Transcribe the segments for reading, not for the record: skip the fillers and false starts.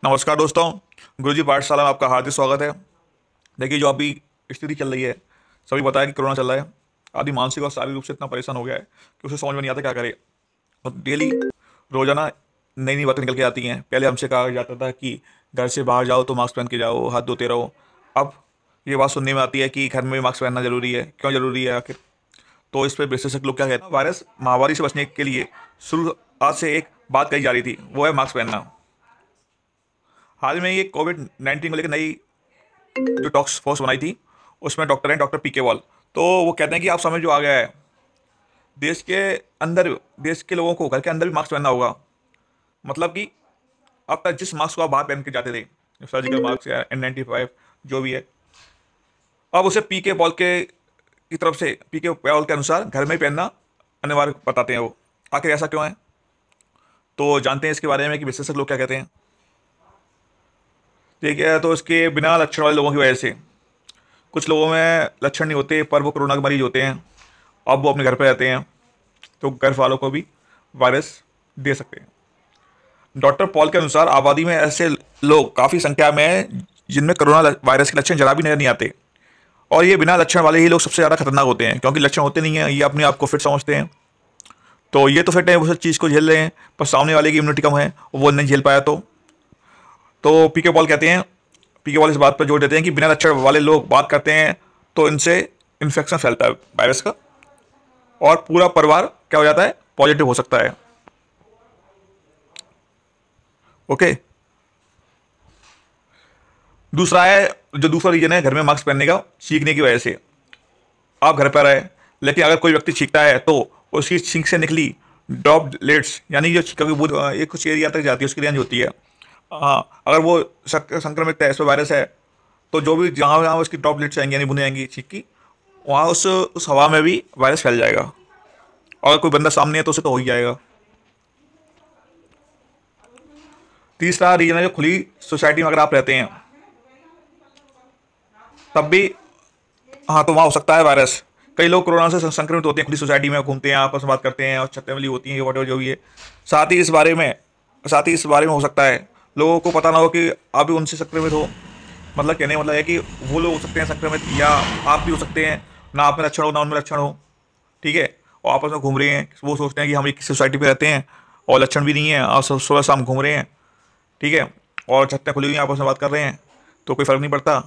नमस्कार दोस्तों। गुरुजी पाठशाला में आपका हार्दिक स्वागत है। देखिए, जो अभी स्थिति चल रही है, सभी पता है कि कोरोना चल रहा है। आदमी मानसिक और शारीरिक रूप से इतना परेशान हो गया है कि उसे समझ में नहीं आता क्या करे। और डेली रोजाना नई नई बातें निकल के आती हैं। पहले हमसे कहा जाता था कि घर से बाहर जाओ तो मास्क पहन के जाओ, हाथ धोते रहो। अब ये बात सुनने में आती है कि घर में भी मास्क पहनना जरूरी है। क्यों जरूरी है आखिर? तो इस पर विशेषज्ञ लोग क्या कहते हैं, वायरस महामारी से बचने के लिए शुरुआत से एक बात कही जा रही थी, वो है मास्क पहनना। हाल में ये कोविड 19 को लेकर नई जो टॉक्स फोर्स बनाई थी, उसमें डॉक्टर हैं, डॉक्टर पीके पॉल। तो वो कहते हैं कि आप समय जो आ गया है, देश के अंदर, देश के लोगों को घर के अंदर भी मास्क पहनना होगा। मतलब कि अब तक जिस मास्क को आप बाहर पहन के जाते थे, सर्जिकल मास्क या N95 जो भी है, अब उसे पीके पॉल के की तरफ से, पीके पॉल के अनुसार घर में ही पहनना अनिवार्य बताते हैं वो। आखिर ऐसा क्यों है? तो जानते हैं इसके बारे में कि विशेषज्ञ लोग क्या कहते हैं। ठीक है, तो इसके बिना लक्षण वाले लोगों की वजह से, कुछ लोगों में लक्षण नहीं होते पर वो कोरोना के मरीज होते हैं, अब वो अपने घर पे रहते हैं, तो घर वालों को भी वायरस दे सकते हैं। डॉक्टर पॉल के अनुसार आबादी में ऐसे लोग काफ़ी संख्या में हैं जिनमें कोरोना वायरस के लक्षण जरा भी नजर नहीं आते, और ये बिना लक्षण वाले ही लोग सबसे ज़्यादा खतरनाक होते हैं, क्योंकि लक्षण होते नहीं हैं, ये अपने आप को फिट समझते हैं। तो ये तो फिट है, वो सब चीज़ को झेल रहे हैं, पर सामने वाले की इम्यूनिटी कम है, वो नहीं झेल पाया। तो पीके पॉल कहते हैं, पीके पॉल इस बात पर जोर देते हैं कि बिना लक्षण वाले लोग बात करते हैं तो इनसे इन्फेक्शन फैलता है वायरस का, और पूरा परिवार क्या हो जाता है, पॉजिटिव हो सकता है। ओके। दूसरा है, जो दूसरा रीजन है घर में मास्क पहनने का, छींकने की वजह से। आप घर पर रहे, लेकिन अगर कोई व्यक्ति छींकता है तो उसकी छींक से निकली ड्रॉपलेट्स, यानी जो छींका की बूंद एक कुछ एरिया तक जाती है, उसकी रेंज होती है। हाँ, अगर वो संक्रमित है, इस पर वायरस है, तो जो भी जहाँ जहाँ उसकी ड्रॉपलेट्स आएंगी यानी बूंदें आएंगी छींक की, वहाँ उस हवा में भी वायरस फैल जाएगा। और अगर कोई बंदा सामने है तो उसे तो हो ही जाएगा। तीसरा रीजन है, जो खुली सोसाइटी में अगर आप रहते हैं तब भी, हाँ, तो वहाँ हो सकता है वायरस। कई लोग कोरोना से संक्रमित होते हैं, खुली सोसाइटी में घूमते हैं, आपस में बात करते हैं और छत्तें मिली होती हैं, वॉट जो भी है। साथ ही इस बारे में साथ ही इस बारे में हो सकता है लोगों को पता ना हो कि आप भी उनसे संक्रमित हो। मतलब कहने का मतलब है कि वो लोग हो सकते हैं संक्रमित, या आप भी हो सकते हैं, ना आप में लक्षण हो ना उनमें लक्षण हो। ठीक है, और आपस में घूम रहे हैं, वो सोचते हैं कि हम एक सोसाइटी में रहते हैं और लक्षण भी नहीं है, और सुबह शाम घूम रहे हैं। ठीक है, और छत्तें खुली हुई हैं, आपस में बात कर रहे हैं, तो कोई फ़र्क नहीं पड़ता।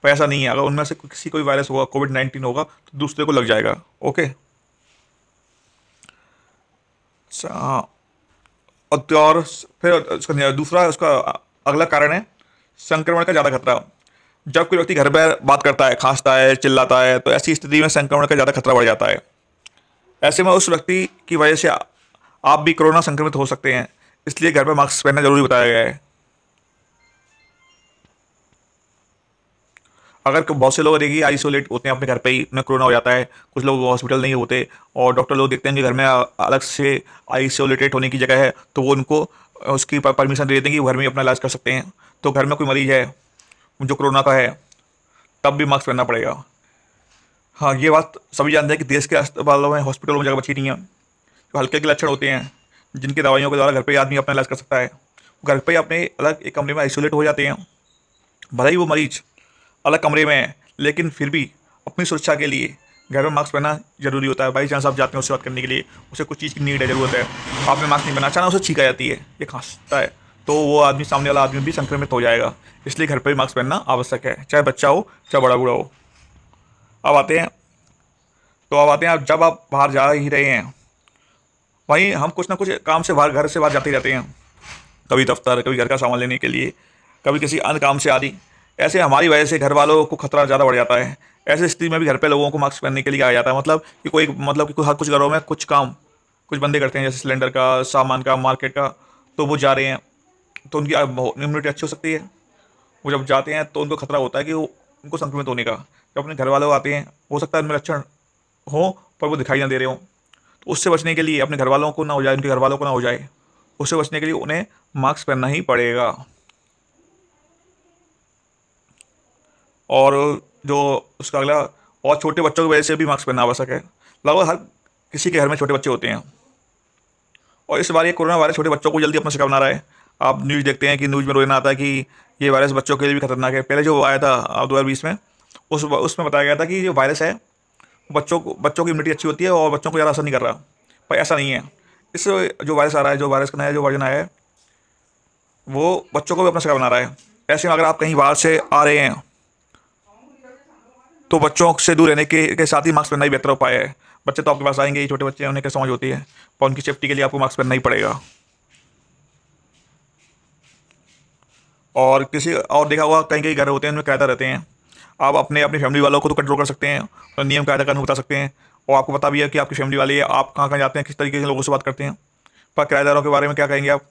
पर ऐसा नहीं है, अगर उनमें से किसी को भी वायरस होगा, कोविड 19 होगा, तो दूसरे को लग जाएगा। ओके। हाँ, और फिर उसका दूसरा, उसका अगला कारण है संक्रमण का ज़्यादा खतरा। जब कोई व्यक्ति घर पर बात करता है, खांसता है, चिल्लाता है, तो ऐसी स्थिति में संक्रमण का ज़्यादा खतरा बढ़ जाता है। ऐसे में उस व्यक्ति की वजह से आप भी कोरोना संक्रमित हो सकते हैं, इसलिए घर पर मास्क पहनना जरूरी बताया गया है। अगर बहुत से लोग देखिए आइसोलेट होते हैं अपने घर पे ही, उन्हें कोरोना हो जाता है, कुछ लोग हॉस्पिटल नहीं होते, और डॉक्टर लोग देखते हैं कि घर में अलग से आइसोलेटेड होने की जगह है, तो वो उनको उसकी परमिशन दे देते हैं कि वो घर में ही अपना इलाज कर सकते हैं। तो घर में कोई मरीज है जो कोरोना का है, तब भी मास्क पहनना पड़ेगा। हाँ, ये बात सभी जानते हैं कि देश के अस्पतालों में, हॉस्पिटलों में जगह बची नहीं है। जो हल्के के लक्षण होते हैं, जिनकी दवाइयों के द्वारा घर पे ही आदमी अपना इलाज कर सकता है, घर पे ही अपने अलग एक कमरे में आइसोलेट हो जाते हैं। भले ही वो मरीज अलग कमरे में है, लेकिन फिर भी अपनी सुरक्षा के लिए घर में मास्क पहनना जरूरी होता है। बाई चांस आप जाते हैं उससे बात करने के लिए, उसे कुछ चीज़ की नीड है, ज़रूरत है, आपने मास्क नहीं पहना, अचानक उसे छींक आ जाती है, ये खांसता है, तो वो आदमी, सामने वाला आदमी भी संक्रमित हो जाएगा। इसलिए घर पर ही मास्क पहनना आवश्यक है, चाहे बच्चा हो चाहे बड़ा बूढ़ा हो। अब आते हैं अब आते हैं, जब आप बाहर जा ही रहे हैं, वहीं हम कुछ ना कुछ काम से बाहर, घर से बाहर जाते ही रहते हैं, कभी दफ्तर, कभी घर का सामान लेने के लिए, कभी किसी अन्य काम से आदि। ऐसे हमारी वजह से घर वालों को खतरा ज़्यादा बढ़ जाता है। ऐसे स्थिति में भी घर पे लोगों को मास्क पहनने के लिए कहा जाता है। मतलब कि कोई, मतलब कि हर कुछ घरों में कुछ काम कुछ बंदे करते हैं, जैसे सिलेंडर का, सामान का, मार्केट का, तो वो जा रहे हैं, तो उनकी इम्यूनिटी अच्छी हो सकती है। वो जब जाते हैं तो उनको खतरा होता है कि वो, उनको संक्रमित होने का। जब अपने घर वालों आते हैं, हो सकता है उनमें लक्षण हो पर वो दिखाई ना दे रहे हो, तो उससे बचने के लिए, अपने घर वालों को ना हो जाए, उनके घर वालों को ना हो जाए, उससे बचने के लिए उन्हें मास्क पहनना ही पड़ेगा। और जो उसका अगला, और छोटे बच्चों की वजह से भी मास्क पहनना आवश्यक है। लगभग हर किसी के घर में छोटे बच्चे होते हैं, और इस बार ये कोरोना वायरस छोटे बच्चों को जल्दी अपना शिकार बना रहा है। आप न्यूज़ देखते हैं कि न्यूज़ में रोजाना आता है कि ये वायरस बच्चों के लिए भी खतरनाक है। पहले जो आया था 2020 में, उसमें बताया गया था कि जो वायरस है बच्चों की इम्यूनिटी अच्छी होती है और बच्चों को ज़्यादा असर नहीं कर रहा, पर ऐसा नहीं है। इस जो वायरस आ रहा है, जो वायरस का नया जो वर्जन आया है, वो बच्चों को भी अपना शिकार बना रहा है। ऐसे में अगर आप कहीं बाहर से आ रहे हैं तो बच्चों से दूर रहने के साथ ही मास्क पहनना ही बेहतर उपाय है। बच्चे तो आपके पास आएंगे ही, छोटे बच्चे हैं, उन्हें क्या समझ होती है, पर उनकी सेफ्टी के लिए आपको मास्क पहनना ही पड़ेगा। और किसी और देखा होगा कहीं कहीं घर होते हैं उनमें कायदा रहते हैं, आप अपने अपनी फैमिली वालों को तो कंट्रोल कर सकते हैं और नियम कायदा कानून बता सकते हैं, और आपको पता भी है कि आपकी फैमिली वाले आप कहाँ कहाँ जाते हैं, किस तरीके से लोगों से बात करते हैं। पर किराएदारों के बारे में क्या कहेंगे आप?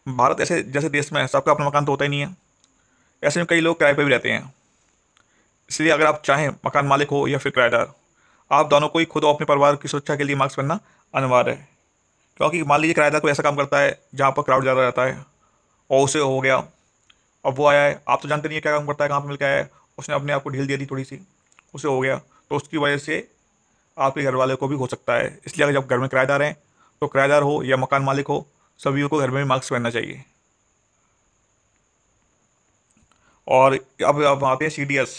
भारत ऐसे जैसे देश में सबका अपना मकान तो होता ही नहीं है, ऐसे में कई लोग किराए पर भी रहते हैं। इसलिए अगर आप चाहें, मकान मालिक हो या फिर किराएदार, आप दोनों को ही खुद और अपने परिवार की सुरक्षा के लिए मास्क पहनना अनिवार्य है। क्योंकि मान लीजिए किराएदार कोई ऐसा काम करता है जहाँ पर क्राउड ज़्यादा रहता है और उसे हो गया, अब वो आया है, आप तो जानते नहीं है क्या काम करता है, कहाँ पे मिल के आया है, उसने अपने आप को ढील दे दी थोड़ी सी, उसे हो गया, तो उसकी वजह से आपके घर वाले को भी हो सकता है। इसलिए अगर जब घर में किराएदार हैं, तो किराएदार हो या मकान मालिक हो, सभी को घर में मास्क पहनना चाहिए। और अब आते हैं CDS,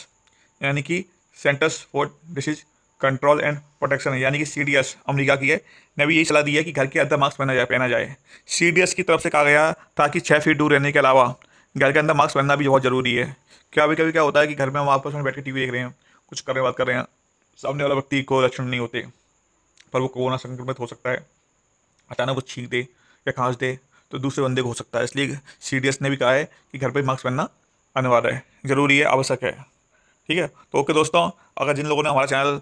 यानी कि centres for disease control and protection, यानी कि CDS अमेरिका की है। ने भी यही सलाह दी है कि घर के अंदर मास्क पहना जाए। CDS की तरफ से कहा गया था कि 6 फीट दूर रहने के अलावा घर के अंदर मास्क पहनना भी बहुत ज़रूरी है। क्या कभी कभी क्या होता है कि घर में हम आपस में बैठ के टीवी देख रहे हैं, कुछ कर रहे हैं, बात कर रहे हैं, सामने वाला व्यक्ति को लक्षण नहीं होते, पर वो कोरोना संक्रमित हो सकता है, अचानक वो छींक दे या खांस दे तो दूसरे बंदे को हो सकता है। इसलिए CDS ने भी कहा है कि घर पे मास्क पहनना अनिवार्य है, ज़रूरी है, आवश्यक है। ठीक है, तो ओके दोस्तों, अगर जिन लोगों ने हमारा चैनल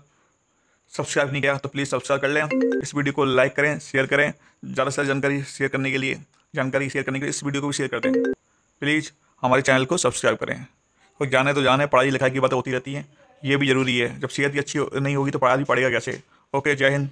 सब्सक्राइब नहीं किया तो प्लीज़ सब्सक्राइब कर लें, इस वीडियो को लाइक करें, शेयर करें, ज़्यादा से ज़्यादा जानकारी शेयर करने के लिए इस वीडियो को भी शेयर कर दें। प्लीज़ हमारे चैनल को सब्सक्राइब करें। तो जाने तो जाने, पढ़ाई लिखाई की बातें होती रहती हैं, ये भी ज़रूरी है। जब सेहत ही अच्छी नहीं होगी तो पढ़ा भी पड़ेगा कैसे। ओके, जय हिंद।